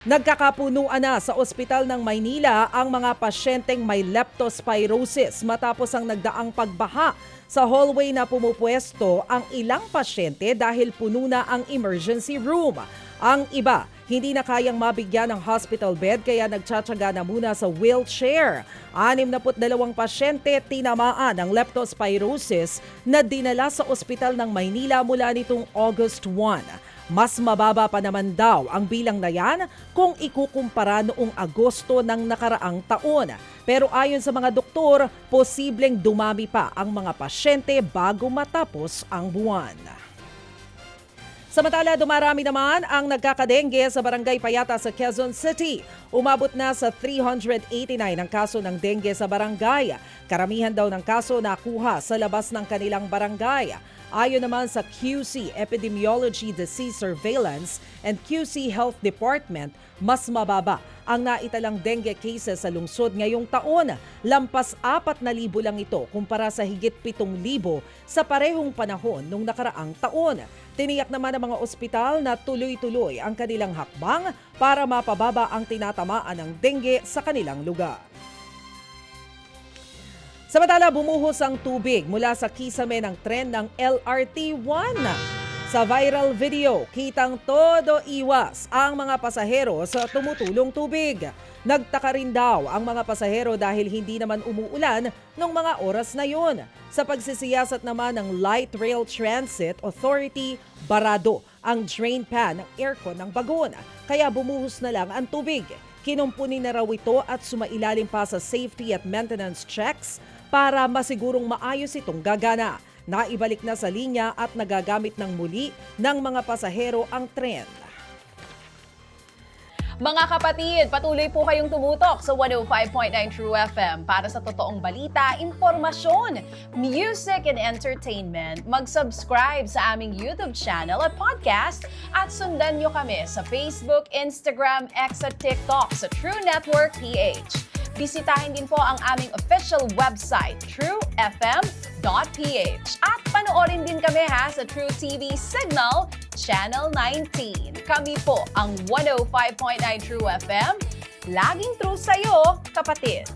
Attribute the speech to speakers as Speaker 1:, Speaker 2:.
Speaker 1: Nagkakapunuan na sa ospital ng Maynila ang mga pasyenteng may leptospirosis matapos ang nagdaang pagbaha. Sa hallway na pumupwesto ang ilang pasyente dahil puno na ang emergency room. Ang iba, hindi na kayang mabigyan ng hospital bed kaya nagtsatsaga na muna sa wheelchair. 62 pasyente tinamaan ng leptospirosis na dinala sa ospital ng Maynila mula nitong August 1. Mas mababa pa naman daw ang bilang na yan kung ikukumpara noong Agosto ng nakaraang taon. Pero ayon sa mga doktor, posibleng dumami pa ang mga pasyente bago matapos ang buwan. Samantala, dumarami naman ang nagkakadengge sa Barangay Payata sa Quezon City. Umabot na sa 389 ang kaso ng dengue sa barangay. Karamihan daw ng kaso nakuha sa labas ng kanilang barangay. Ayon naman sa QC Epidemiology Disease Surveillance and QC Health Department, mas mababa ang naitalang dengue cases sa lungsod ngayong taon. Lampas 4,000 lang ito kumpara sa higit 7,000 sa parehong panahon nung nakaraang taon. Tiniyak naman ng mga ospital na tuloy-tuloy ang kanilang hakbang para mapababa ang tinatamaan ng dengue sa kanilang lugar. Samantala, bumuhos ang tubig mula sa kisame ng tren ng LRT-1. Sa viral video, kitang todo iwas ang mga pasahero sa tumutulong tubig. Nagtaka rin daw ang mga pasahero dahil hindi naman umuulan noong mga oras na yon. Sa pagsisiyasat naman ng Light Rail Transit Authority, barado ang drain pan ng aircon ng bagon. Kaya bumuhos na lang ang tubig. Kinumpunin na raw ito at sumailalim pa sa safety at maintenance checks para masigurong maayos itong gagana. Naibalik na sa linya at nagagamit ng muli ng mga pasahero ang tren.
Speaker 2: Mga kapatid, patuloy po kayong tumutok sa 105.9 True FM para sa totoong balita, impormasyon, music and entertainment. Mag-subscribe sa aming YouTube channel at podcast at sundan nyo kami sa Facebook, Instagram, X at TikTok sa True Network PH. Bisitahin din po ang aming official website, truefm.ph. At panoorin din kami sa True TV Signal, Channel 19. Kami po ang 105.9 True FM. Laging true sa'yo, kapatid.